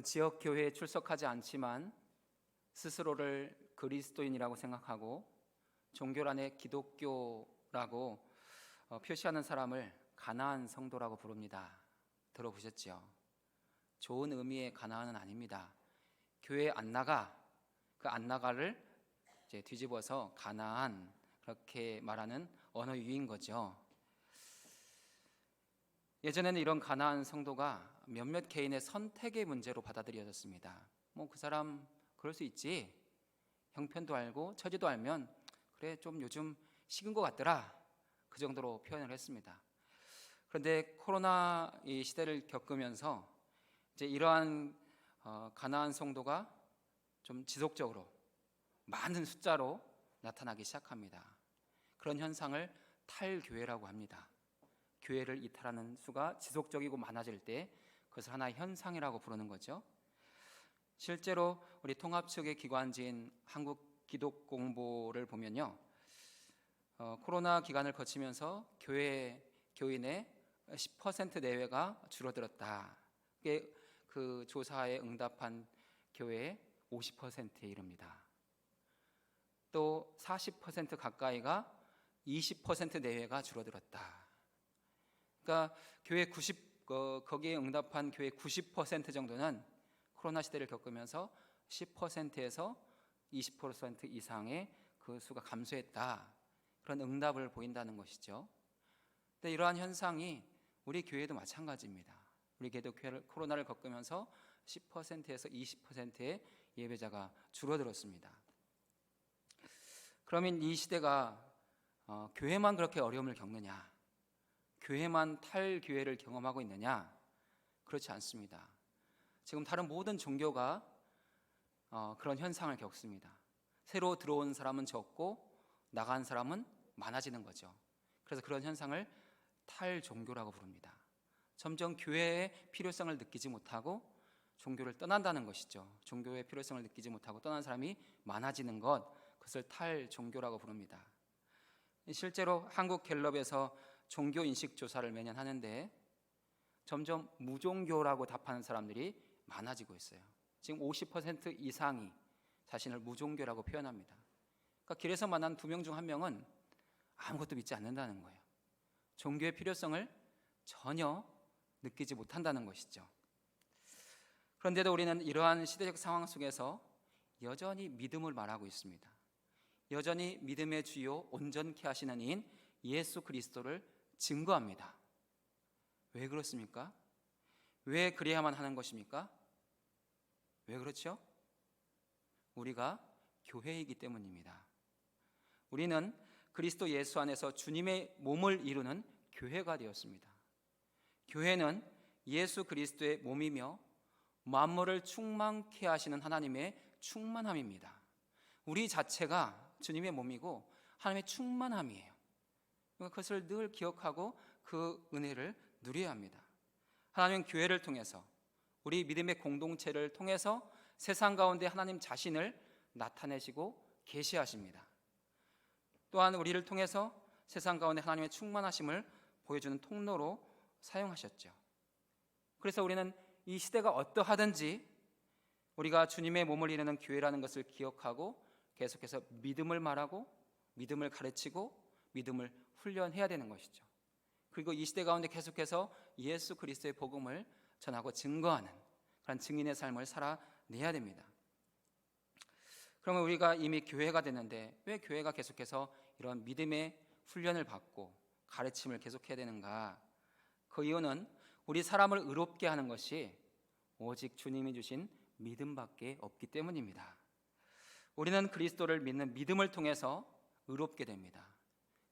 지역 교회에 출석하지 않지만 스스로를 그리스도인이라고 생각하고 종교란에 기독교라고 표시하는 사람을 가나안 성도라고 부릅니다. 들어보셨죠? 좋은 의미의 가나안은 아닙니다. 교회 안 나가, 그 안 나가를 이제 뒤집어서 가나안, 그렇게 말하는 언어 유희인 거죠. 예전에는 이런 가나안 성도가 몇몇 개인의 선택의 문제로 받아들여졌습니다. 그 사람 그럴 수 있지, 형편도 알고 처지도 알면 그래 좀 요즘 식은 것 같더라, 그 정도로 표현을 했습니다. 그런데 코로나 이 시대를 겪으면서 이제 이러한 가나안 성도가 좀 지속적으로 많은 숫자로 나타나기 시작합니다. 그런 현상을 탈교회라고 합니다. 교회를 이탈하는 수가 지속적이고 많아질 때 그것을 하나의 현상이라고 부르는 거죠. 실제로 우리 통합 측의 기관지인 한국기독공보를 보면요, 코로나 기간을 거치면서 교인의 10% 내외가 줄어들었다. 이게 그 조사에 응답한 교회의 50%에 이릅니다. 또 40% 가까이가 20% 내외가 줄어들었다. 그러니까 거기에 응답한 교회 90% 정도는 코로나 시대를 겪으면서 10%에서 20% 이상의 그 수가 감소했다, 그런 응답을 보인다는 것이죠. 근데 이러한 현상이 우리 교회도 마찬가지입니다. 우리 교회도 코로나를 겪으면서 10%에서 20%의 예배자가 줄어들었습니다. 그러면 이 시대가 교회만 그렇게 어려움을 겪느냐, 교회만 탈교회를 경험하고 있느냐? 그렇지 않습니다. 지금 다른 모든 종교가 그런 현상을 겪습니다. 새로 들어온 사람은 적고 나간 사람은 많아지는 거죠. 그래서 그런 현상을 탈종교라고 부릅니다. 점점 교회의 필요성을 느끼지 못하고 종교를 떠난다는 것이죠. 종교의 필요성을 느끼지 못하고 떠난 사람이 많아지는 것, 그것을 탈종교라고 부릅니다. 실제로 한국갤럽에서 종교인식 조사를 매년 하는데 점점 무종교라고 답하는 사람들이 많아지고 있어요. 지금 50% 이상이 자신을 무종교라고 표현합니다. 그러니까 길에서 만난 2명 중 1명은 아무것도 믿지 않는다는 거예요. 종교의 필요성을 전혀 느끼지 못한다는 것이죠. 그런데도 우리는 이러한 시대적 상황 속에서 여전히 믿음을 말하고 있습니다. 여전히 믿음의 주요 온전케 하시는 이인 예수 그리스도를 증거합니다. 왜 그렇습니까? 왜 그래야만 하는 것입니까? 왜 그렇죠? 우리가 교회이기 때문입니다. 우리는 그리스도 예수 안에서 주님의 몸을 이루는 교회가 되었습니다. 교회는 예수 그리스도의 몸이며 만물을 충만케 하시는 하나님의 충만함입니다. 우리 자체가 주님의 몸이고 하나님의 충만함이에요. 그것을 늘 기억하고 그 은혜를 누려야 합니다. 하나님은 교회를 통해서, 우리 믿음의 공동체를 통해서 세상 가운데 하나님 자신을 나타내시고 계시하십니다. 또한 우리를 통해서 세상 가운데 하나님의 충만하심을 보여주는 통로로 사용하셨죠. 그래서 우리는 이 시대가 어떠하든지 우리가 주님의 몸을 이루는 교회라는 것을 기억하고 계속해서 믿음을 말하고 믿음을 가르치고 믿음을 훈련해야 되는 것이죠. 그리고 이 시대 가운데 계속해서 예수 그리스도의 복음을 전하고 증거하는 그런 증인의 삶을 살아내야 됩니다. 그러면 우리가 이미 교회가 됐는데 왜 교회가 계속해서 이런 믿음의 훈련을 받고 가르침을 계속해야 되는가? 그 이유는 우리 사람을 의롭게 하는 것이 오직 주님이 주신 믿음밖에 없기 때문입니다. 우리는 그리스도를 믿는 믿음을 통해서 의롭게 됩니다.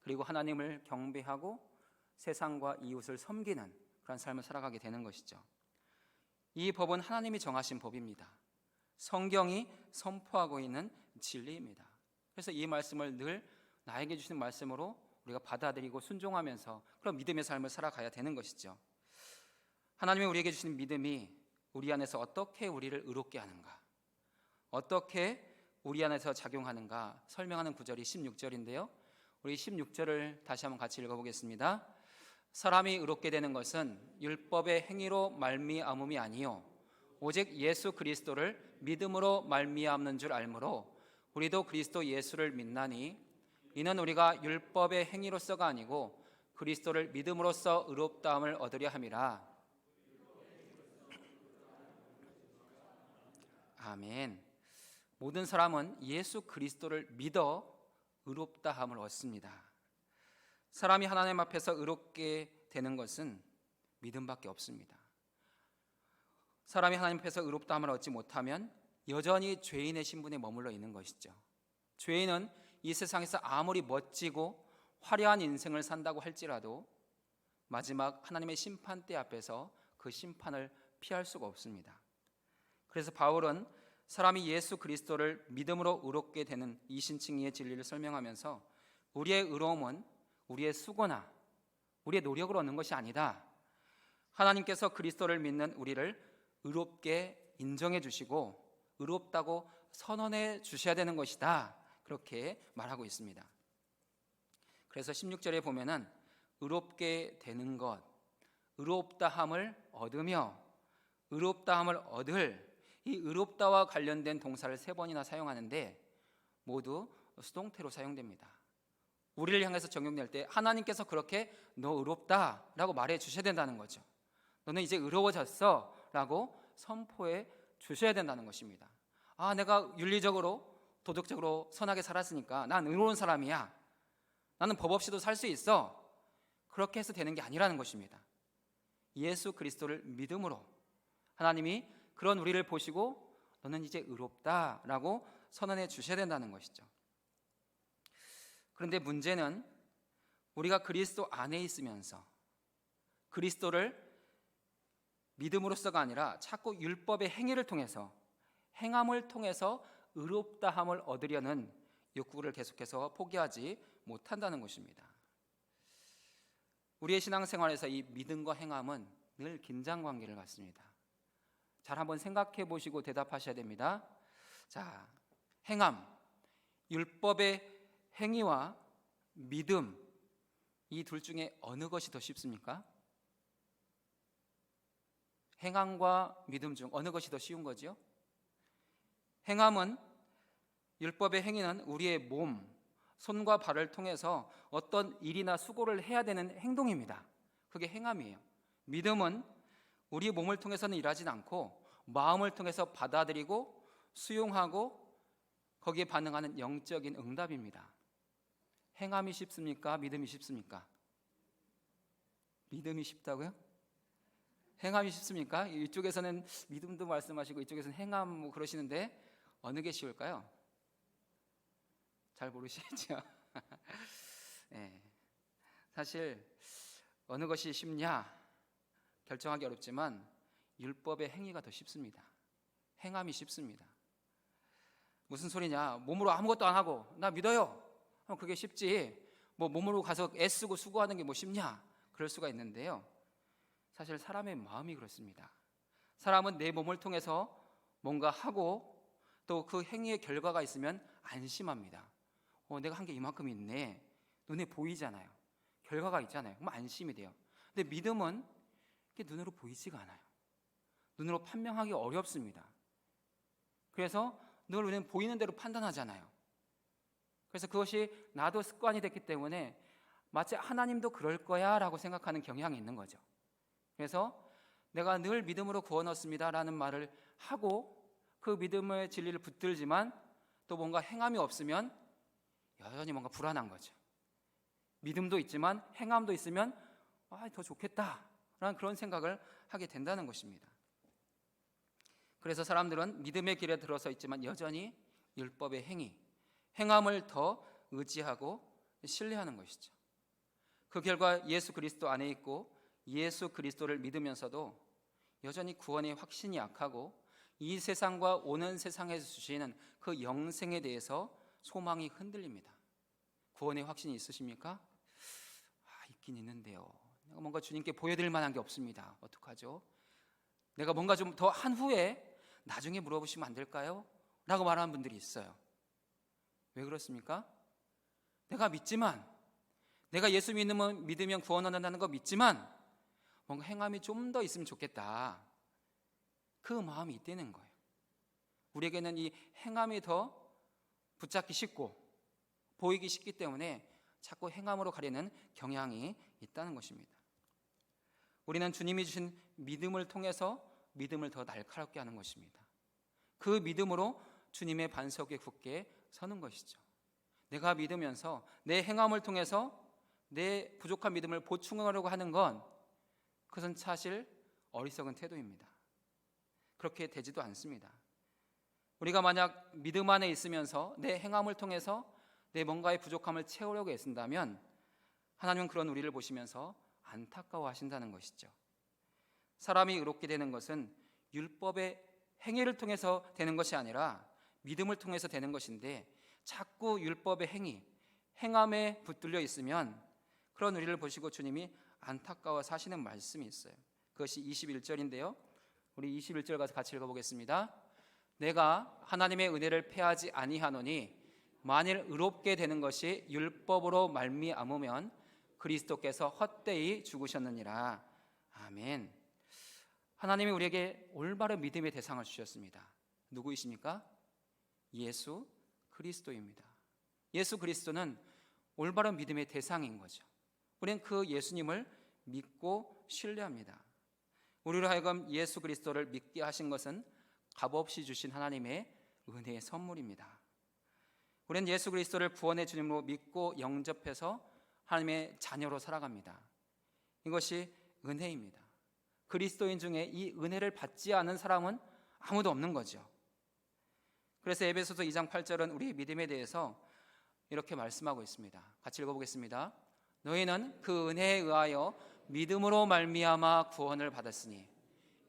그리고 하나님을 경배하고 세상과 이웃을 섬기는 그런 삶을 살아가게 되는 것이죠. 이 법은 하나님이 정하신 법입니다. 성경이 선포하고 있는 진리입니다. 그래서 이 말씀을 늘 나에게 주신 말씀으로 우리가 받아들이고 순종하면서 그런 믿음의 삶을 살아가야 되는 것이죠. 하나님이 우리에게 주신 믿음이 우리 안에서 어떻게 우리를 의롭게 하는가, 어떻게 우리 안에서 작용하는가 설명하는 구절이 16절인데요. 우리 16절을 다시 한번 같이 읽어보겠습니다. 사람이 의롭게 되는 것은 율법의 행위로 말미암음이 아니요 오직 예수 그리스도를 믿음으로 말미암는 줄 알므로 우리도 그리스도 예수를 믿나니 이는 우리가 율법의 행위로서가 아니고 그리스도를 믿음으로써 의롭다함을 얻으려 함이라. 아멘. 모든 사람은 예수 그리스도를 믿어 의롭다함을 얻습니다. 사람이 하나님 앞에서 의롭게 되는 것은 믿음밖에 없습니다. 사람이 하나님 앞에서 의롭다함을 얻지 못하면 여전히 죄인의 신분에 머물러 있는 것이죠. 죄인은 이 세상에서 아무리 멋지고 화려한 인생을 산다고 할지라도 마지막 하나님의 심판대 앞에서 그 심판을 피할 수가 없습니다. 그래서 바울은 사람이 예수 그리스도를 믿음으로 의롭게 되는 이신칭의의 진리를 설명하면서 우리의 의로움은 우리의 수고나 우리의 노력으로 얻는 것이 아니다. 하나님께서 그리스도를 믿는 우리를 의롭게 인정해 주시고 의롭다고 선언해 주셔야 되는 것이다. 그렇게 말하고 있습니다. 그래서 16절에 보면은 의롭게 되는 것, 의롭다함을 얻으며 의롭다함을 얻을, 이 의롭다와 관련된 동사를 3번이나 사용하는데 모두 수동태로 사용됩니다. 우리를 향해서 적용될 때 하나님께서 그렇게 너 의롭다라고 말해 주셔야 된다는 거죠. 너는 이제 의로워졌어 라고 선포해 주셔야 된다는 것입니다. 아, 내가 윤리적으로 도덕적으로 선하게 살았으니까 난 의로운 사람이야, 나는 법 없이도 살 수 있어, 그렇게 해서 되는 게 아니라는 것입니다. 예수 그리스도를 믿음으로 하나님이 그런 우리를 보시고 너는 이제 의롭다라고 선언해 주셔야 된다는 것이죠. 그런데 문제는 우리가 그리스도 안에 있으면서 그리스도를 믿음으로써가 아니라 자꾸 율법의 행위를 통해서, 행함을 통해서 의롭다함을 얻으려는 욕구를 계속해서 포기하지 못한다는 것입니다. 우리의 신앙생활에서 이 믿음과 행함은 늘 긴장관계를 갖습니다. 잘 한번 생각해 보시고 대답하셔야 됩니다. 자, 행함, 율법의 행위와 믿음, 이 둘 중에 어느 것이 더 쉽습니까? 행함과 믿음 중 어느 것이 더 쉬운 거지요? 행함은, 율법의 행위는 우리의 몸, 손과 발을 통해서 어떤 일이나 수고를 해야 되는 행동입니다. 그게 행함이에요. 믿음은 우리 몸을 통해서는 일하진 않고 마음을 통해서 받아들이고 수용하고 거기에 반응하는 영적인 응답입니다. 행함이 쉽습니까? 믿음이 쉽습니까? 믿음이 쉽다고요? 행함이 쉽습니까? 이쪽에서는 믿음도 말씀하시고 이쪽에서는 행함 뭐 그러시는데 어느 게 쉬울까요? 잘 모르시겠죠? 네. 사실 어느 것이 쉽냐 결정하기 어렵지만 율법의 행위가 더 쉽습니다. 행함이 쉽습니다. 무슨 소리냐? 몸으로 아무것도 안 하고 나 믿어요. 그게 쉽지. 뭐 몸으로 가서 애쓰고 수고하는 게 뭐 쉽냐? 그럴 수가 있는데요. 사실 사람의 마음이 그렇습니다. 사람은 내 몸을 통해서 뭔가 하고 또 그 행위의 결과가 있으면 안심합니다. 내가 한 게 이만큼 있네. 눈에 보이잖아요. 결과가 있잖아요. 그럼 안심이 돼요. 근데 믿음은 그게 눈으로 보이지가 않아요. 눈으로 판명하기 어렵습니다. 그래서 늘 우리는 보이는 대로 판단하잖아요. 그래서 그것이 나도 습관이 됐기 때문에 마치 하나님도 그럴 거야 라고 생각하는 경향이 있는 거죠. 그래서 내가 늘 믿음으로 구원 얻습니다 라는 말을 하고 그 믿음의 진리를 붙들지만 또 뭔가 행함이 없으면 여전히 뭔가 불안한 거죠. 믿음도 있지만 행함도 있으면 더 좋겠다 라는 그런 생각을 하게 된다는 것입니다. 그래서 사람들은 믿음의 길에 들어서 있지만 여전히 율법의 행위, 행함을 더 의지하고 신뢰하는 것이죠. 그 결과 예수 그리스도 안에 있고 예수 그리스도를 믿으면서도 여전히 구원의 확신이 약하고 이 세상과 오는 세상에서 주시는 그 영생에 대해서 소망이 흔들립니다. 구원의 확신이 있으십니까? 있긴 있는데요. 내가 뭔가 주님께 보여드릴 만한 게 없습니다. 어떡하죠? 내가 뭔가 좀 더 한 후에 나중에 물어보시면 안 될까요? 라고 말하는 분들이 있어요. 왜 그렇습니까? 내가 믿지만, 내가 예수 믿으면 구원 얻는다는 거 믿지만 뭔가 행함이 좀 더 있으면 좋겠다. 그 마음이 있다는 거예요. 우리에게는 이 행함이 더 붙잡기 쉽고 보이기 쉽기 때문에 자꾸 행함으로 가려는 경향이 있다는 것입니다. 우리는 주님이 주신 믿음을 통해서 믿음을 더 날카롭게 하는 것입니다. 그 믿음으로 주님의 반석에 굳게 서는 것이죠. 내가 믿으면서 내 행함을 통해서 내 부족한 믿음을 보충하려고 하는 건 그것은 사실 어리석은 태도입니다. 그렇게 되지도 않습니다. 우리가 만약 믿음 안에 있으면서 내 행함을 통해서 내 뭔가의 부족함을 채우려고 애쓴다면 하나님은 그런 우리를 보시면서 안타까워하신다는 것이죠. 사람이 의롭게 되는 것은 율법의 행위를 통해서 되는 것이 아니라 믿음을 통해서 되는 것인데 자꾸 율법의 행함에 붙들려 있으면 그런 우리를 보시고 주님이 안타까워서 하시는 말씀이 있어요. 그것이 21절인데요. 우리 21절 가서 같이 읽어보겠습니다. 내가 하나님의 은혜를 패하지 아니하노니 만일 의롭게 되는 것이 율법으로 말미암으면 그리스도께서 헛되이 죽으셨느니라. 아멘. 하나님이 우리에게 올바른 믿음의 대상을 주셨습니다. 누구이십니까? 예수 그리스도입니다. 예수 그리스도는 올바른 믿음의 대상인 거죠. 우리는 그 예수님을 믿고 신뢰합니다. 우리로 하여금 예수 그리스도를 믿게 하신 것은 값없이 주신 하나님의 은혜의 선물입니다. 우리는 예수 그리스도를 구원의 주님으로 믿고 영접해서 하나님의 자녀로 살아갑니다. 이것이 은혜입니다. 그리스도인 중에 이 은혜를 받지 않은 사람은 아무도 없는 거죠. 그래서 에베소서 2장 8절은 우리의 믿음에 대해서 이렇게 말씀하고 있습니다. 같이 읽어보겠습니다. 너희는 그 은혜에 의하여 믿음으로 말미암아 구원을 받았으니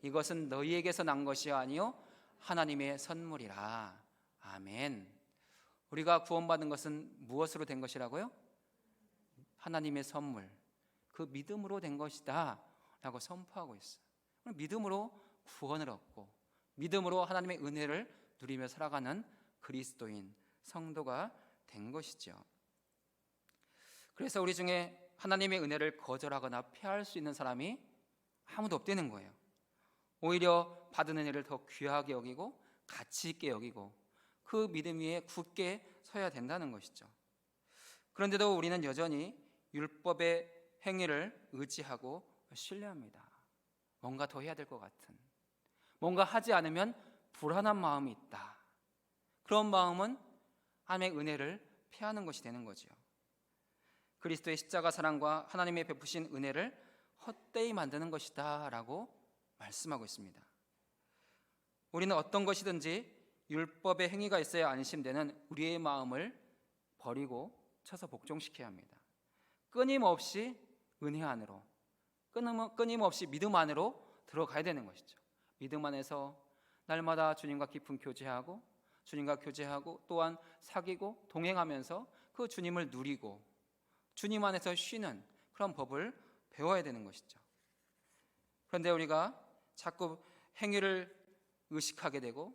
이것은 너희에게서 난 것이 아니요 하나님의 선물이라. 아멘. 우리가 구원받은 것은 무엇으로 된 것이라고요? 하나님의 선물, 그 믿음으로 된 것이다 라고 선포하고 있어요. 믿음으로 구원을 얻고 믿음으로 하나님의 은혜를 누리며 살아가는 그리스도인 성도가 된 것이죠. 그래서 우리 중에 하나님의 은혜를 거절하거나 피할 수 있는 사람이 아무도 없다는 거예요. 오히려 받은 은혜를 더 귀하게 여기고 가치 있게 여기고 그 믿음 위에 굳게 서야 된다는 것이죠. 그런데도 우리는 여전히 율법의 행위를 의지하고 신뢰합니다. 뭔가 더 해야 될 것 같은, 뭔가 하지 않으면 불안한 마음이 있다. 그런 마음은 하나님의 은혜를 피하는 것이 되는 거죠. 그리스도의 십자가 사랑과 하나님의 베푸신 은혜를 헛되이 만드는 것이다 라고 말씀하고 있습니다. 우리는 어떤 것이든지 율법의 행위가 있어야 안심되는 우리의 마음을 버리고 쳐서 복종시켜야 합니다. 끊임없이 은혜 안으로, 끊임없이 믿음 안으로 들어가야 되는 것이죠. 믿음 안에서 날마다 주님과 깊은 교제하고 주님과 교제하고 또한 사귀고 동행하면서 그 주님을 누리고 주님 안에서 쉬는 그런 법을 배워야 되는 것이죠. 그런데 우리가 자꾸 행위를 의식하게 되고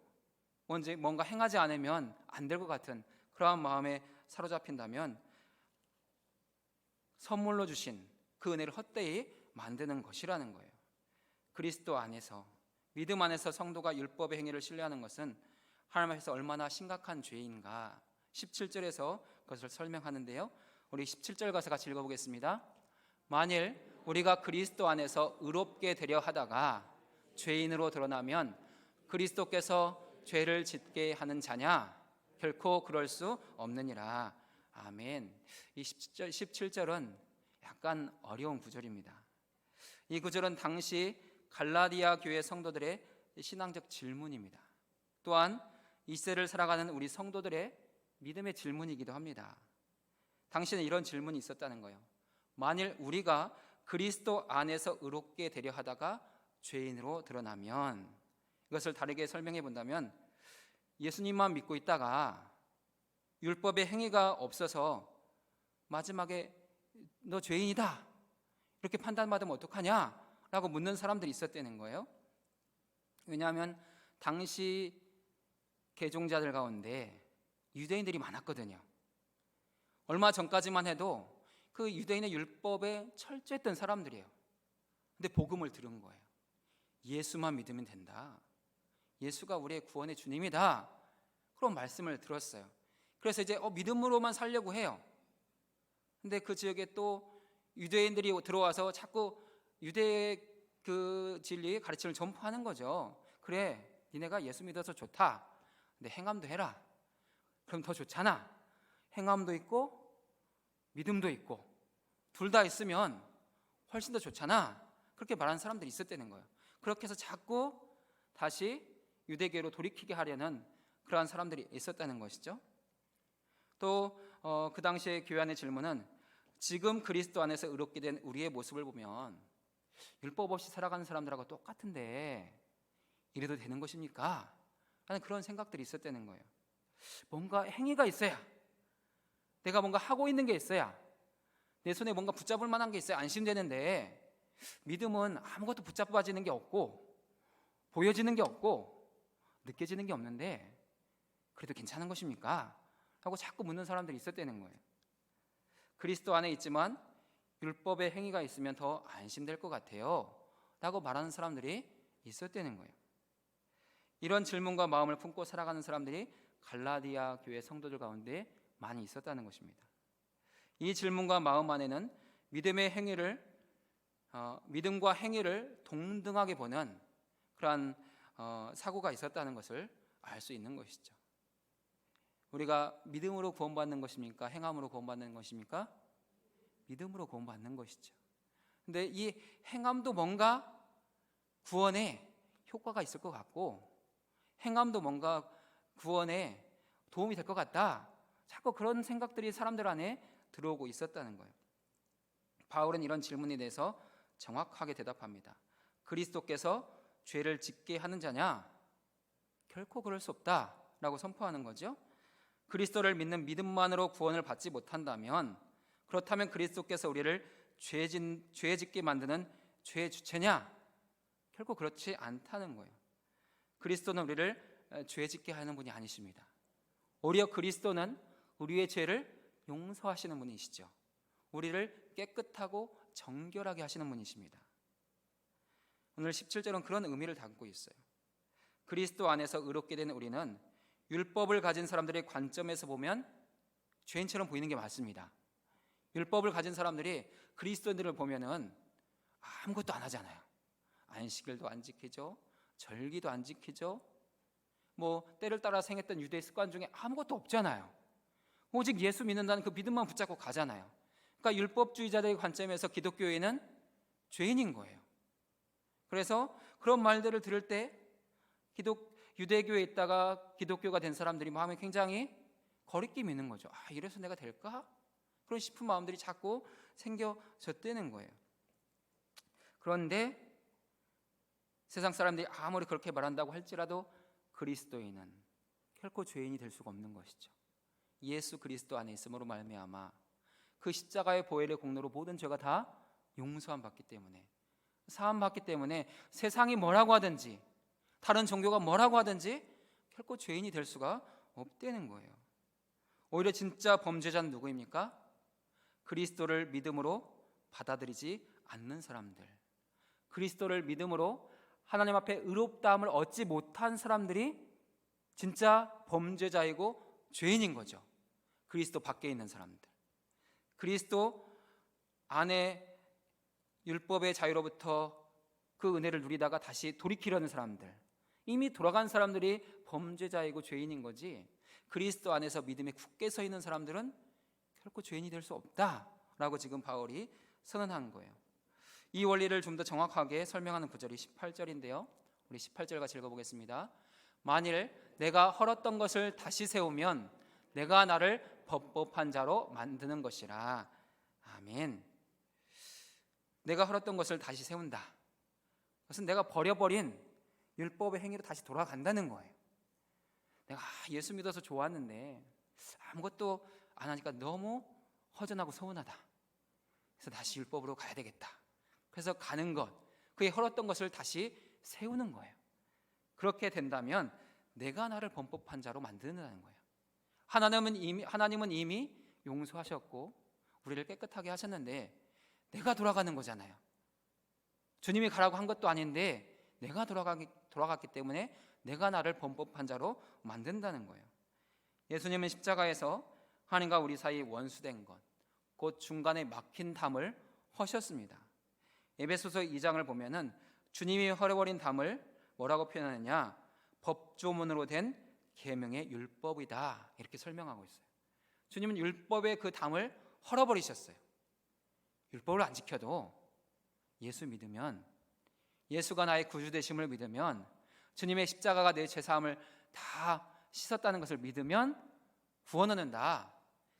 뭔가 행하지 않으면 안 될 것 같은 그러한 마음에 사로잡힌다면 선물로 주신 그 은혜를 헛되이 만드는 것이라는 거예요. 그리스도 안에서, 믿음 안에서 성도가 율법의 행위를 신뢰하는 것은 하나님 앞에서 얼마나 심각한 죄인가 17절에서 그것을 설명하는데요. 우리 17절 가서 같이 읽어보겠습니다. 만일 우리가 그리스도 안에서 의롭게 되려 하다가 죄인으로 드러나면 그리스도께서 죄를 짓게 하는 자냐? 결코 그럴 수 없느니라. 아멘. 이 17절은 약간 어려운 구절입니다. 이 구절은 당시 갈라디아 교회 성도들의 신앙적 질문입니다. 또한 이 세를 살아가는 우리 성도들의 믿음의 질문이기도 합니다. 당시에는 이런 질문이 있었다는 거예요. 만일 우리가 그리스도 안에서 의롭게 되려 하다가 죄인으로 드러나면, 이것을 다르게 설명해 본다면 예수님만 믿고 있다가 율법의 행위가 없어서 마지막에 너 죄인이다 이렇게 판단받으면 어떡하냐 라고 묻는 사람들이 있었다는 거예요. 왜냐하면 당시 개종자들 가운데 유대인들이 많았거든요. 얼마 전까지만 해도 그 유대인의 율법에 철저했던 사람들이에요. 근데 복음을 들은 거예요. 예수만 믿으면 된다. 예수가 우리의 구원의 주님이다, 그런 말씀을 들었어요. 그래서 이제 믿음으로만 살려고 해요. 근데 그 지역에 또 유대인들이 들어와서 자꾸 유대의 그 진리 가르침을 전파하는 거죠. 그래, 니네가 예수 믿어서 좋다, 근데 행함도 해라. 그럼 더 좋잖아. 행함도 있고 믿음도 있고 둘 다 있으면 훨씬 더 좋잖아. 그렇게 말하는 사람들이 있었다는 거예요. 그렇게 해서 자꾸 다시 유대교로 돌이키게 하려는 그러한 사람들이 있었다는 것이죠. 또 그 당시에 교회 안의 질문은, 지금 그리스도 안에서 의롭게 된 우리의 모습을 보면 율법 없이 살아가는 사람들하고 똑같은데 이래도 되는 것입니까? 하는 그런 생각들이 있었다는 거예요. 뭔가 행위가 있어야, 내가 뭔가 하고 있는 게 있어야, 내 손에 뭔가 붙잡을 만한 게 있어야 안심되는데, 믿음은 아무것도 붙잡아지는 게 없고 보여지는 게 없고 느껴지는 게 없는데 그래도 괜찮은 것입니까? 하고 자꾸 묻는 사람들이 있었다는 거예요. 그리스도 안에 있지만 율법의 행위가 있으면 더 안심될 것 같아요 라고 말하는 사람들이 있었다는 거예요. 이런 질문과 마음을 품고 살아가는 사람들이 갈라디아 교회 성도들 가운데 많이 있었다는 것입니다. 이 질문과 마음 안에는 믿음과 행위를 동등하게 보는 그러한 사고가 있었다는 것을 알 수 있는 것이죠. 우리가 믿음으로 구원받는 것입니까? 행함으로 구원받는 것입니까? 믿음으로 구원받는 것이죠. 근데 이 행함도 뭔가 구원에 효과가 있을 것 같고, 행함도 뭔가 구원에 도움이 될 것 같다, 자꾸 그런 생각들이 사람들 안에 들어오고 있었다는 거예요. 바울은 이런 질문에 대해서 정확하게 대답합니다. 그리스도께서 죄를 짓게 하는 자냐? 결코 그럴 수 없다라고 선포하는 거죠. 그리스도를 믿는 믿음만으로 구원을 받지 못한다면, 그렇다면 그리스도께서 우리를 죄 짓게 만드는 죄의 주체냐? 결코 그렇지 않다는 거예요. 그리스도는 우리를 죄 짓게 하는 분이 아니십니다. 오히려 그리스도는 우리의 죄를 용서하시는 분이시죠. 우리를 깨끗하고 정결하게 하시는 분이십니다. 오늘 17절은 그런 의미를 담고 있어요. 그리스도 안에서 의롭게 된 우리는 율법을 가진 사람들의 관점에서 보면 죄인처럼 보이는 게 맞습니다. 율법을 가진 사람들이 그리스도인들을 보면은 아무것도 안 하잖아요. 안식일도 안 지키죠, 절기도 안 지키죠, 때를 따라 행했던 유대 습관 중에 아무것도 없잖아요. 오직 예수 믿는다는 그 믿음만 붙잡고 가잖아요. 그러니까 율법주의자들의 관점에서 기독교인은 죄인인 거예요. 그래서 그런 말들을 들을 때 유대교에 있다가 기독교가 된 사람들이 마음에 굉장히 거리낌이 있는 거죠. 이래서 내가 될까? 그런 싶은 마음들이 자꾸 생겨졌다는 거예요. 그런데 세상 사람들이 아무리 그렇게 말한다고 할지라도 그리스도인은 결코 죄인이 될 수가 없는 것이죠. 예수 그리스도 안에 있음으로 말미암아 그 십자가의 보혈의 공로로 모든 죄가 다 용서함 받기 때문에, 사함 받기 때문에 세상이 뭐라고 하든지 다른 종교가 뭐라고 하든지 결코 죄인이 될 수가 없다는 거예요. 오히려 진짜 범죄자는 누구입니까? 그리스도를 믿음으로 받아들이지 않는 사람들, 그리스도를 믿음으로 하나님 앞에 의롭다함을 얻지 못한 사람들이 진짜 범죄자이고 죄인인 거죠. 그리스도 밖에 있는 사람들, 그리스도 안에 율법의 자유로부터 그 은혜를 누리다가 다시 돌이키려는 사람들, 이미 돌아간 사람들이 범죄자이고 죄인인 거지, 그리스도 안에서 믿음에 굳게 서 있는 사람들은 결코 죄인이 될 수 없다라고 지금 바울이 선언한 거예요. 이 원리를 좀 더 정확하게 설명하는 구절이 18절인데요. 우리 18절 같이 읽어보겠습니다. 만일 내가 헐었던 것을 다시 세우면 내가 나를 법법한 자로 만드는 것이라. 아멘. 내가 헐었던 것을 다시 세운다. 그것은 내가 버려버린 율법의 행위로 다시 돌아간다는 거예요. 내가 예수 믿어서 좋았는데 아무것도 안 하니까 너무 허전하고 서운하다. 그래서 다시 율법으로 가야 되겠다. 그래서 가는 것, 그의 헐었던 것을 다시 세우는 거예요. 그렇게 된다면 내가 나를 범법한 자로 만드는다는 거예요. 하나님은 이미 용서하셨고 우리를 깨끗하게 하셨는데 내가 돌아가는 거잖아요. 주님이 가라고 한 것도 아닌데 내가 돌아갔기 때문에 내가 나를 범법한 자로 만든다는 거예요. 예수님은 십자가에서 하나님과 우리 사이 원수된 것, 곧 중간에 막힌 담을 허셨습니다. 에베소서 2장을 보면은 주님이 헐어버린 담을 뭐라고 표현하느냐? 법조문으로 된 계명의 율법이다, 이렇게 설명하고 있어요. 주님은 율법의 그 담을 헐어버리셨어요. 율법을 안 지켜도 예수 믿으면, 예수가 나의 구주 되심을 믿으면, 주님의 십자가가 내 죄사함을 다 씻었다는 것을 믿으면 구원 얻는다,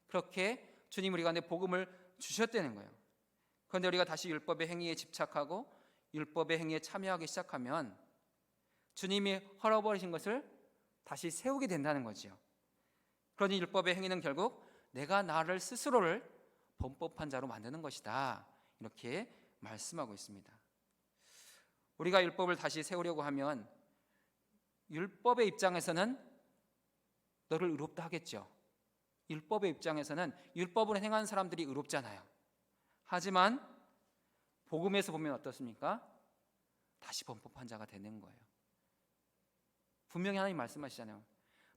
그렇게 주님 우리 가운데 복음을 주셨다는 거예요. 그런데 우리가 다시 율법의 행위에 집착하고 율법의 행위에 참여하기 시작하면 주님이 헐어버리신 것을 다시 세우게 된다는 거죠. 그러니 율법의 행위는 결국 내가 나를 스스로를 범법한 자로 만드는 것이다, 이렇게 말씀하고 있습니다. 우리가 율법을 다시 세우려고 하면 율법의 입장에서는 너를 의롭다 하겠죠. 율법의 입장에서는 율법을 행한 사람들이 의롭잖아요. 하지만 복음에서 보면 어떻습니까? 다시 범법한 자가 되는 거예요. 분명히 하나님 말씀하시잖아요.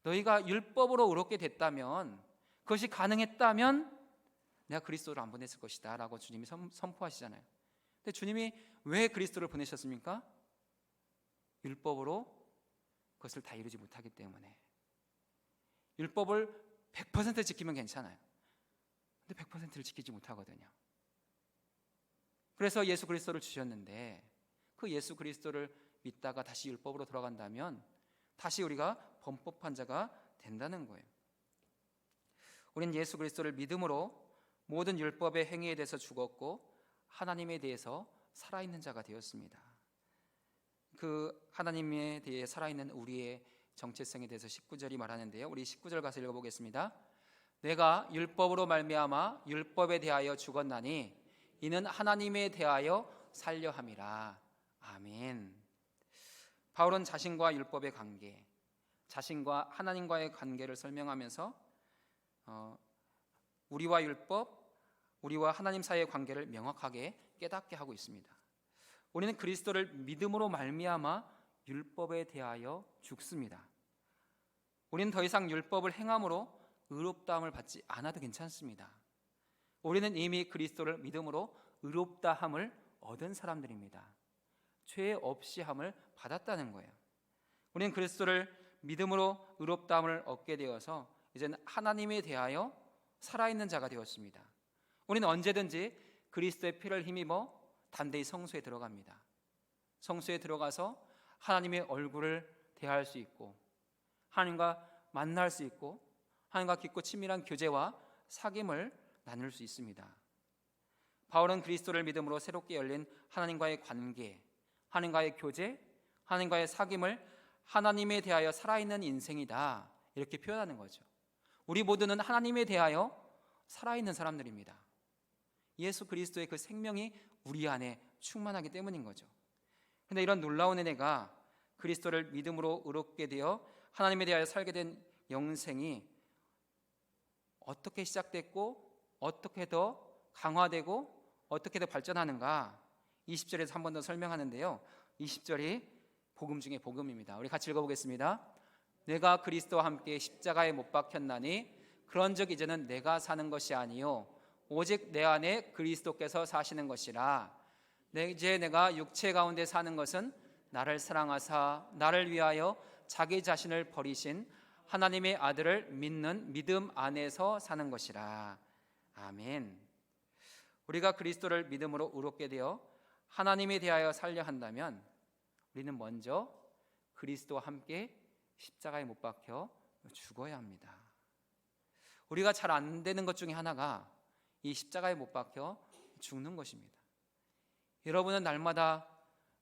너희가 율법으로 의롭게 됐다면, 그것이 가능했다면 내가 그리스도를 안 보냈을 것이다 라고 주님이 선포하시잖아요. 근데 주님이 왜 그리스도를 보내셨습니까? 율법으로 그것을 다 이루지 못하기 때문에. 율법을 100% 지키면 괜찮아요. 근데 100%를 지키지 못하거든요. 그래서 예수 그리스도를 주셨는데, 그 예수 그리스도를 믿다가 다시 율법으로 돌아간다면 다시 우리가 범법한 자가 된다는 거예요. 우리는 예수 그리스도를 믿음으로 모든 율법의 행위에 대해서 죽었고 하나님에 대해서 살아있는 자가 되었습니다. 그 하나님에 대해 살아있는 우리의 정체성에 대해서 19절이 말하는데요, 우리 19절 가서 읽어보겠습니다. 내가 율법으로 말미암아 율법에 대하여 죽었나니 이는 하나님에 대하여 살려 함이라. 아멘. 바울은 자신과 율법의 관계, 자신과 하나님과의 관계를 설명하면서 우리와 율법, 우리와 하나님 사이의 관계를 명확하게 깨닫게 하고 있습니다. 우리는 그리스도를 믿음으로 말미암아 율법에 대하여 죽습니다. 우리는 더 이상 율법을 행함으로 의롭다함을 받지 않아도 괜찮습니다. 우리는 이미 그리스도를 믿음으로 의롭다함을 얻은 사람들입니다. 죄 없이 함을 받았다는 거예요. 우리는 그리스도를 믿음으로 의롭다함을 얻게 되어서 이제는 하나님에 대하여 살아있는 자가 되었습니다. 우리는 언제든지 그리스도의 피를 힘입어 담대히 성소에 들어갑니다. 성소에 들어가서 하나님의 얼굴을 대할 수 있고 하나님과 만날 수 있고 하나님과 깊고 친밀한 교제와 사귐을 나눌 수 있습니다. 바울은 그리스도를 믿음으로 새롭게 열린 하나님과의 관계, 하나님과의 교제, 하나님과의 사귐을 하나님에 대하여 살아있는 인생이다, 이렇게 표현하는 거죠. 우리 모두는 하나님에 대하여 살아있는 사람들입니다. 예수 그리스도의 그 생명이 우리 안에 충만하기 때문인 거죠. 그런데 이런 놀라운 은혜가 그리스도를 믿음으로 의롭게 되어 하나님에 대하여 살게 된 영생이 어떻게 시작됐고 어떻게 더 강화되고 어떻게 더 발전하는가 20절에서 한 번 더 설명하는데요, 20절이 복음 중에 복음입니다. 우리 같이 읽어보겠습니다. 내가 그리스도와 함께 십자가에 못 박혔나니 그런즉 이제는 내가 사는 것이 아니요 오직 내 안에 그리스도께서 사시는 것이라. 이제 내가 육체 가운데 사는 것은 나를 사랑하사 나를 위하여 자기 자신을 버리신 하나님의 아들을 믿는 믿음 안에서 사는 것이라. 아멘. 우리가 그리스도를 믿음으로 의롭게 되어 하나님에 대하여 살려 한다면 우리는 먼저 그리스도와 함께 십자가에 못 박혀 죽어야 합니다. 우리가 잘 안 되는 것 중에 하나가 이 십자가에 못 박혀 죽는 것입니다. 여러분은 날마다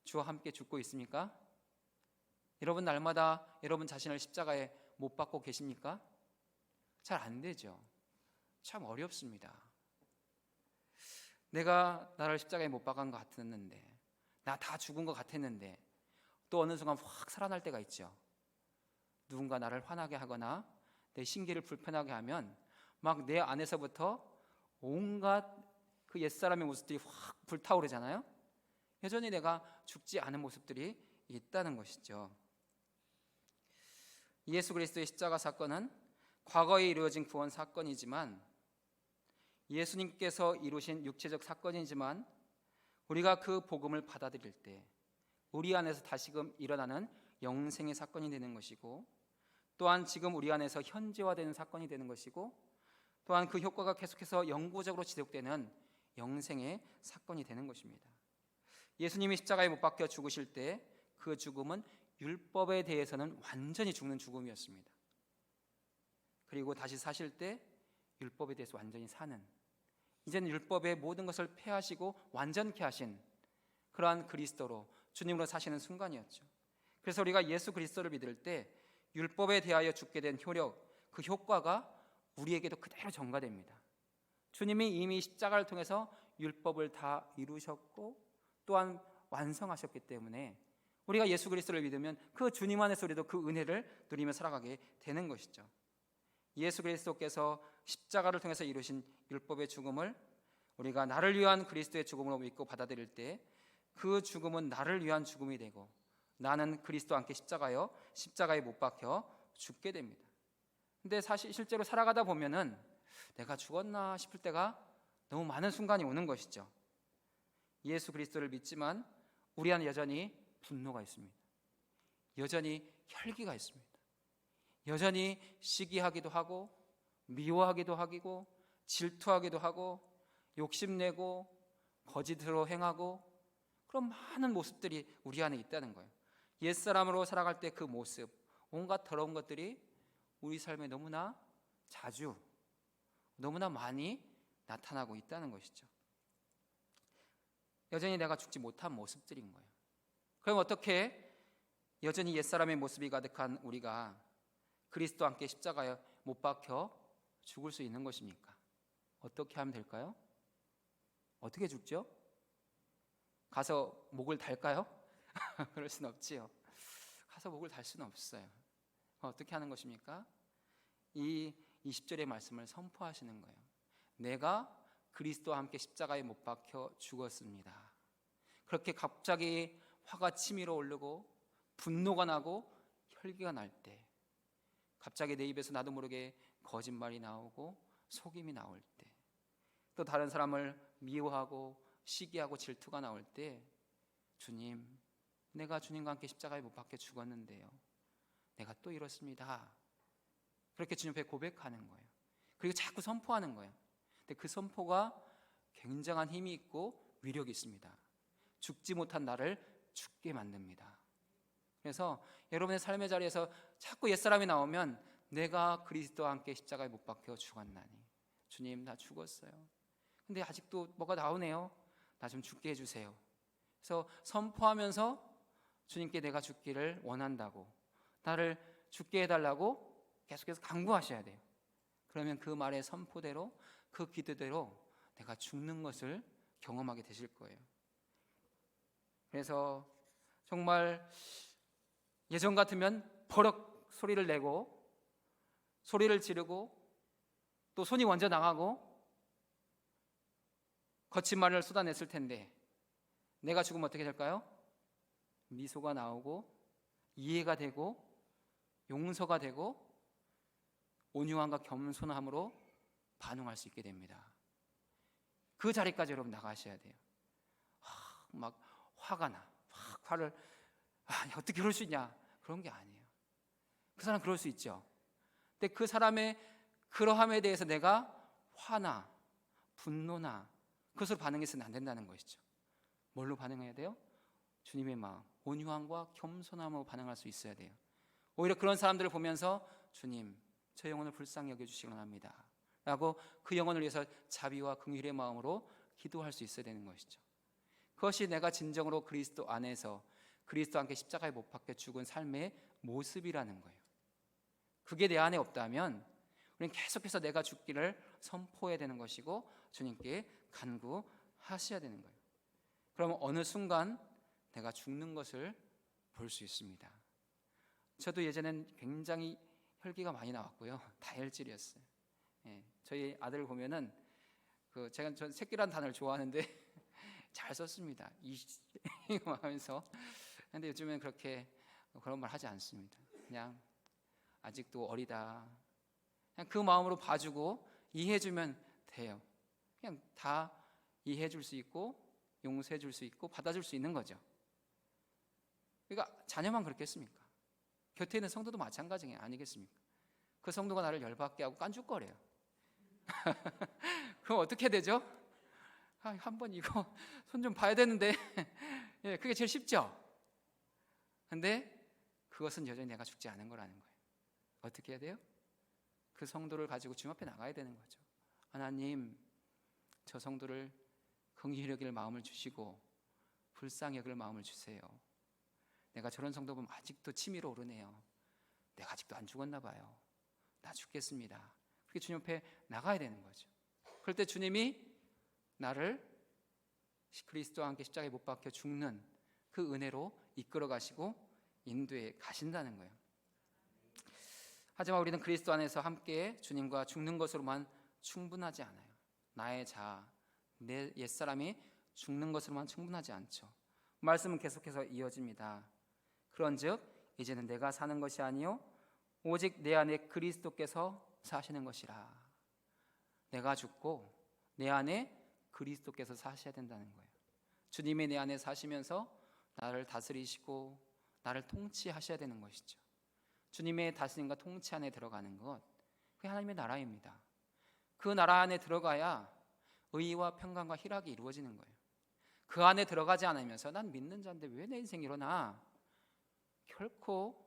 주와 함께 죽고 있습니까? 여러분 날마다 여러분 자신을 십자가에 못 박고 계십니까? 잘 안 되죠. 참 어렵습니다. 내가 나를 십자가에 못 박은 것 같았는데, 나 다 죽은 것 같았는데 또 어느 순간 확 살아날 때가 있죠. 누군가 나를 화나게 하거나 내 심기를 불편하게 하면 막 내 안에서부터 온갖 그 옛사람의 모습들이 확 불타오르잖아요. 여전히 내가 죽지 않은 모습들이 있다는 것이죠. 예수 그리스도의 십자가 사건은 과거에 이루어진 구원 사건이지만, 예수님께서 이루신 육체적 사건이지만, 우리가 그 복음을 받아들일 때 우리 안에서 다시금 일어나는 영생의 사건이 되는 것이고, 또한 지금 우리 안에서 현재화되는 사건이 되는 것이고, 또한 그 효과가 계속해서 영구적으로 지속되는 영생의 사건이 되는 것입니다. 예수님이 십자가에 못 박혀 죽으실 때 그 죽음은 율법에 대해서는 완전히 죽는 죽음이었습니다. 그리고 다시 사실 때 율법에 대해서 완전히 사는, 이제는 율법의 모든 것을 폐하시고 완전케 하신 그러한 그리스도로, 주님으로 사시는 순간이었죠. 그래서 우리가 예수 그리스도를 믿을 때 율법에 대하여 죽게 된 효력, 그 효과가 우리에게도 그대로 전가됩니다. 주님이 이미 십자가를 통해서 율법을 다 이루셨고 또한 완성하셨기 때문에 우리가 예수 그리스도를 믿으면 그 주님 안에서 우리도 그 은혜를 누리며 살아가게 되는 것이죠. 예수 그리스도께서 십자가를 통해서 이루신 율법의 죽음을 우리가 나를 위한 그리스도의 죽음으로 믿고 받아들일 때 그 죽음은 나를 위한 죽음이 되고, 나는 그리스도와 함께 십자가에 못 박혀 죽게 됩니다. 근데 사실 실제로 살아가다 보면은 내가 죽었나 싶을 때가 너무 많은 순간이 오는 것이죠. 예수 그리스도를 믿지만 우리 안에 여전히 분노가 있습니다. 여전히 혈기가 있습니다. 여전히 시기하기도 하고 미워하기도 하고 질투하기도 하고 욕심내고 거짓으로 행하고, 그런 많은 모습들이 우리 안에 있다는 거예요. 옛사람으로 살아갈 때 그 모습, 온갖 더러운 것들이 우리 삶에 너무나 자주, 너무나 많이 나타나고 있다는 것이죠. 여전히 내가 죽지 못한 모습들인 거예요. 그럼 어떻게 여전히 옛사람의 모습이 가득한 우리가 그리스도와 함께 십자가에 못 박혀 죽을 수 있는 것입니까? 어떻게 하면 될까요? 어떻게 죽죠? 가서 목을 달까요? 그럴 수는 없지요. 가서 목을 달 수는 없어요. 어떻게 하는 것입니까? 이 20절의 말씀을 선포하시는 거예요. 내가 그리스도와 함께 십자가에 못 박혀 죽었습니다. 그렇게 갑자기 화가 치밀어 오르고 분노가 나고 혈기가 날 때, 갑자기 내 입에서 나도 모르게 거짓말이 나오고 속임이 나올 때, 또 다른 사람을 미워하고 시기하고 질투가 나올 때, 주님, 내가 주님과 함께 십자가에 못 박혀 죽었는데요, 내가 또 이렇습니다. 그렇게 주님 앞에 고백하는 거예요. 그리고 자꾸 선포하는 거예요. 근데 그 선포가 굉장한 힘이 있고 위력이 있습니다. 죽지 못한 나를 죽게 만듭니다. 그래서 여러분의 삶의 자리에서 자꾸 옛사람이 나오면, 내가 그리스도와 함께 십자가에 못 박혀 죽었나니, 주님 나 죽었어요. 근데 아직도 뭐가 나오네요. 나 좀 죽게 해주세요. 그래서 선포하면서 주님께 내가 죽기를 원한다고, 나를 죽게 해달라고 계속해서 강구하셔야 돼요. 그러면 그 말의 선포대로, 그 기도대로 내가 죽는 것을 경험하게 되실 거예요. 그래서 정말 예전 같으면 버럭 소리를 내고 소리를 지르고 또 손이 먼저 나가고 거친 말을 쏟아냈을 텐데, 내가 죽으면 어떻게 될까요? 미소가 나오고 이해가 되고 용서가 되고 온유함과 겸손함으로 반응할 수 있게 됩니다. 그 자리까지 여러분 나가셔야 돼요. 막 화가 나, 화를 어떻게 그럴 수 있냐, 그런 게 아니에요. 그 사람 그럴 수 있죠. 근데 그 사람의 그러함에 대해서 내가 화나 분노나 그것으로 반응해서는 안 된다는 것이죠. 뭘로 반응해야 돼요? 주님의 마음, 온유함과 겸손함으로 반응할 수 있어야 돼요. 오히려 그런 사람들을 보면서, 주님, 저 영혼을 불쌍히 여겨주시기 원합니다 라고 그 영혼을 위해서 자비와 긍휼의 마음으로 기도할 수 있어야 되는 것이죠. 그것이 내가 진정으로 그리스도 안에서 그리스도와 함께 십자가에 못 박혀 죽은 삶의 모습이라는 거예요. 그게 내 안에 없다면 우리는 계속해서 내가 죽기를 선포해야 되는 것이고 주님께 간구하셔야 되는 거예요. 그러면 어느 순간 내가 죽는 것을 볼 수 있습니다. 저도 예전엔 굉장히 혈기가 많이 나왔고요. 다혈질이었어요. 저희 아들 보면은 전 새끼란 단어를 좋아하는데 잘 썼습니다. 이거 하면서. 근데 요즘엔 그렇게 그런 말 하지 않습니다. 그냥 아직도 어리다. 그냥 그 마음으로 봐주고 이해해주면 돼요. 그냥 다 이해해줄 수 있고 용서해줄 수 있고 받아줄 수 있는 거죠. 그러니까 자녀만 그렇겠습니까? 곁에 있는 성도도 마찬가지 아니겠습니까? 그 성도가 나를 열받게 하고 깐죽거려요. 그럼 어떻게 되죠? 한번 이거 손 좀 봐야 되는데 예, 그게 제일 쉽죠? 근데 그것은 여전히 내가 죽지 않은 거라는 거예요. 어떻게 해야 돼요? 그 성도를 가지고 주님 앞에 나가야 되는 거죠. 하나님, 저 성도를 긍휼히 여길 마음을 주시고 불쌍히 여길 마음을 주세요. 내가 저런 성도 보면 아직도 치밀어 오르네요. 내가 아직도 안 죽었나 봐요. 나 죽겠습니다. 그렇게 주님 앞에 나가야 되는 거죠. 그럴 때 주님이 나를 그리스도와 함께 십자가에 못 박혀 죽는 그 은혜로 이끌어 가시고 인도해 가신다는 거예요. 하지만 우리는 그리스도 안에서 함께 주님과 죽는 것으로만 충분하지 않아요. 나의 자아, 내 옛사람이 죽는 것으로만 충분하지 않죠. 말씀은 계속해서 이어집니다. 그런즉 이제는 내가 사는 것이 아니요 오직 내 안에 그리스도께서 사시는 것이라. 내가 죽고 내 안에 그리스도께서 사셔야 된다는 거예요. 주님이 내 안에 사시면서 나를 다스리시고 나를 통치하셔야 되는 것이죠. 주님의 다스림과 통치 안에 들어가는 것, 그게 하나님의 나라입니다. 그 나라 안에 들어가야 의와 평강과 희락이 이루어지는 거예요. 그 안에 들어가지 않으면서 난 믿는 자인데 왜 내 인생이 이러나, 결코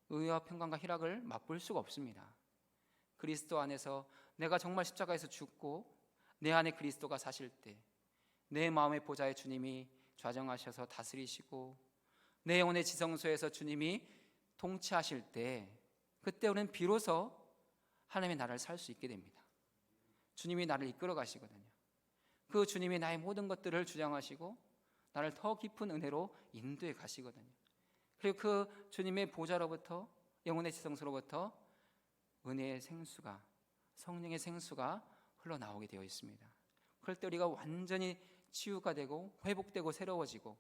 의와 평강과 희락을 맛볼 수가 없습니다. 그리스도 안에서 내가 정말 십자가에서 죽고 내 안에 그리스도가 사실 때, 내 마음의 보좌에 주님이 좌정하셔서 다스리시고 내 영혼의 지성소에서 주님이 통치하실 때, 그때 우리는 비로소 하나님의 나라를 살 수 있게 됩니다. 주님이 나를 이끌어 가시거든요. 그 주님이 나의 모든 것들을 주장하시고 나를 더 깊은 은혜로 인도해 가시거든요. 그리고 그 주님의 보좌로부터, 영혼의 지성소로부터 은혜의 생수가, 성령의 생수가 흘러나오게 되어 있습니다. 그럴 때 우리가 완전히 치유가 되고 회복되고 새로워지고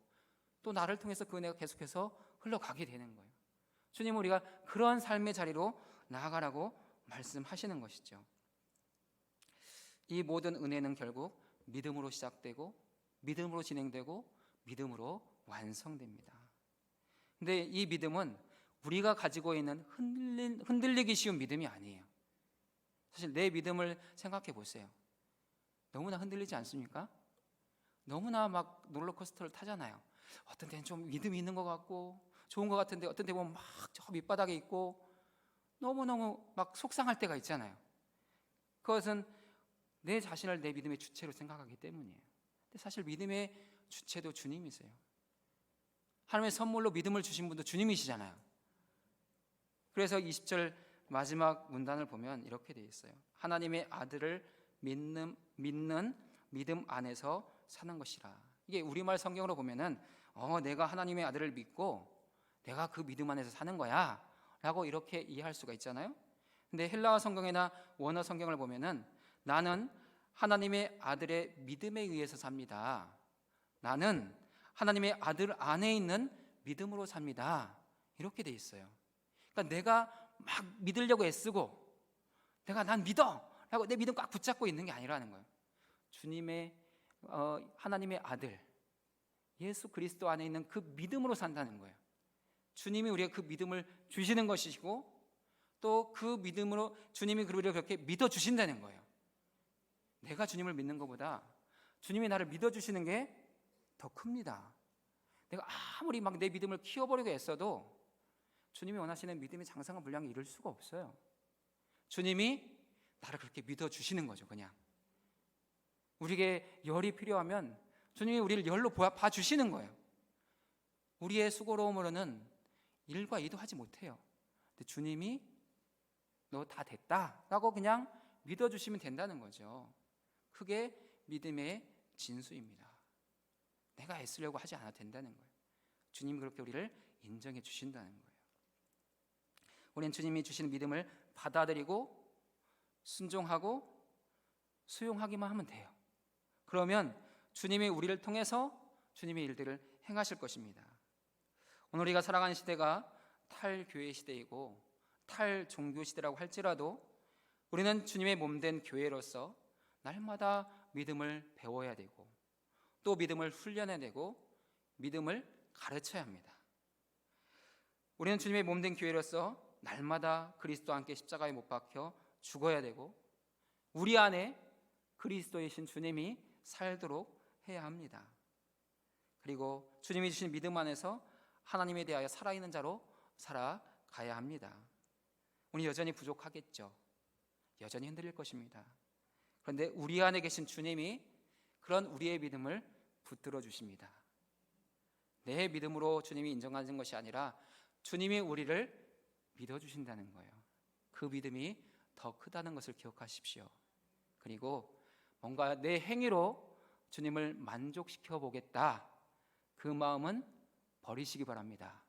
또 나를 통해서 그 은혜가 계속해서 흘러가게 되는 거예요. 주님은 우리가 그런 삶의 자리로 나아가라고 말씀하시는 것이죠. 이 모든 은혜는 결국 믿음으로 시작되고 믿음으로 진행되고 믿음으로 완성됩니다. 근데 이 믿음은 우리가 가지고 있는 흔들리기 쉬운 믿음이 아니에요. 사실 내 믿음을 생각해 보세요. 너무나 흔들리지 않습니까? 너무나 막 롤러코스터를 타잖아요. 어떤 때는 좀 믿음이 있는 것 같고 좋은 것 같은데 어떤 때 보면 막 저 밑바닥에 있고 너무너무 막 속상할 때가 있잖아요. 그것은 내 자신을 내 믿음의 주체로 생각하기 때문이에요. 근데 사실 믿음의 주체도 주님이세요. 하나님의 선물로 믿음을 주신 분도 주님이시잖아요. 그래서 20절 마지막 문단을 보면 이렇게 되어 있어요. 하나님의 아들을 믿는 믿음 안에서 사는 것이라. 이게 우리말 성경으로 보면은 내가 하나님의 아들을 믿고 내가 그 믿음 안에서 사는 거야 라고 이렇게 이해할 수가 있잖아요. 근데 헬라어 성경이나 원어 성경을 보면은 나는 하나님의 아들의 믿음에 의해서 삽니다. 나는 하나님의 아들 안에 있는 믿음으로 삽니다. 이렇게 돼 있어요. 그러니까 내가 막 믿으려고 애쓰고 내가 난 믿어 라고 내 믿음 꽉 붙잡고 있는 게 아니라는 거예요. 주님의 하나님의 아들 예수 그리스도 안에 있는 그 믿음으로 산다는 거예요. 주님이 우리가 그 믿음을 주시는 것이고 또 그 믿음으로 주님이 우리를 그렇게 믿어주신다는 거예요. 내가 주님을 믿는 것보다 주님이 나를 믿어주시는 게 더 큽니다. 내가 아무리 막 내 믿음을 키워보려고 애써도 주님이 원하시는 믿음의 장성한 분량을 이룰 수가 없어요. 주님이 나를 그렇게 믿어주시는 거죠. 그냥 우리에게 열이 필요하면 주님이 우리를 열로 봐주시는 거예요. 우리의 수고로움으로는 1과 2도 하지 못해요. 근데 주님이 너 다 됐다 라고 그냥 믿어주시면 된다는 거죠. 그게 믿음의 진수입니다. 내가 애쓰려고 하지 않아도 된다는 거예요. 주님이 그렇게 우리를 인정해 주신다는 거예요. 우리는 주님이 주시는 믿음을 받아들이고 순종하고 수용하기만 하면 돼요. 그러면 주님이 우리를 통해서 주님의 일들을 행하실 것입니다. 오늘 우리가 살아가는 시대가 탈교회 시대이고 탈종교 시대라고 할지라도 우리는 주님의 몸된 교회로서 날마다 믿음을 배워야 되고 또 믿음을 훈련해야 되고 믿음을 가르쳐야 합니다. 우리는 주님의 몸된 교회로서 날마다 그리스도와 함께 십자가에 못 박혀 죽어야 되고 우리 안에 그리스도이신 주님이 살도록 해야 합니다. 그리고 주님이 주신 믿음 안에서 하나님에 대하여 살아있는 자로 살아가야 합니다. 우리 여전히 부족하겠죠. 여전히 흔들릴 것입니다. 그런데 우리 안에 계신 주님이 그런 우리의 믿음을 붙들어 주십니다. 내 믿음으로 주님이 인정하는 것이 아니라 주님이 우리를 믿어주신다는 거예요. 그 믿음이 더 크다는 것을 기억하십시오. 그리고 뭔가 내 행위로 주님을 만족시켜 보겠다, 그 마음은 버리시기 바랍니다.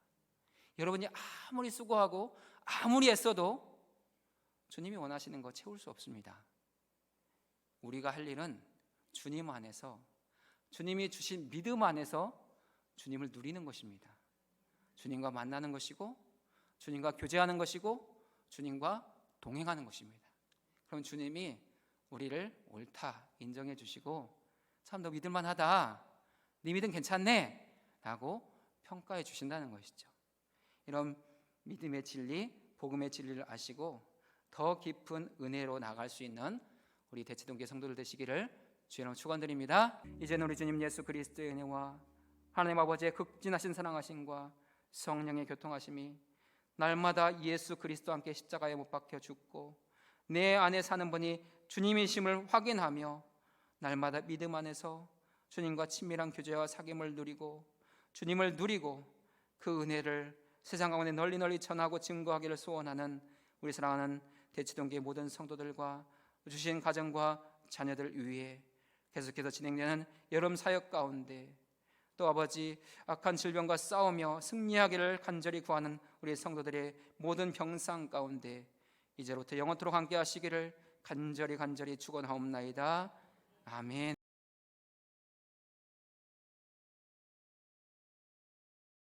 여러분이 아무리 수고하고 아무리 애써도 주님이 원하시는 거 채울 수 없습니다. 우리가 할 일은 주님 안에서, 주님이 주신 믿음 안에서 주님을 누리는 것입니다. 주님과 만나는 것이고 주님과 교제하는 것이고 주님과 동행하는 것입니다. 그럼 주님이 우리를 옳다 인정해 주시고 참 너 믿을만 하다, 네 믿음 괜찮네 라고 평가해 주신다는 것이죠. 이런 믿음의 진리, 복음의 진리를 아시고 더 깊은 은혜로 나갈 수 있는 우리 대치동교회 성도들 되시기를 주의 이름으로 축원드립니다. 이제는 우리 주님 예수 그리스도의 은혜와 하나님 아버지의 극진하신 사랑하심과 성령의 교통하심이 날마다 예수 그리스도와 함께 십자가에 못 박혀 죽고 내 안에 사는 분이 주님이심을 확인하며 날마다 믿음 안에서 주님과 친밀한 교제와 사귐을 누리고 주님을 누리고 그 은혜를 세상 가운데 널리 널리 전하고 증거하기를 소원하는 우리 사랑하는 대치동교회 모든 성도들과 주신 가정과 자녀들 위해 계속해서 진행되는 여름 사역 가운데 또 아버지 악한 질병과 싸우며 승리하기를 간절히 구하는 우리 성도들의 모든 병상 가운데 이제부터 영원토록 함께 하시기를 간절히 축원하옵나이다. 아멘.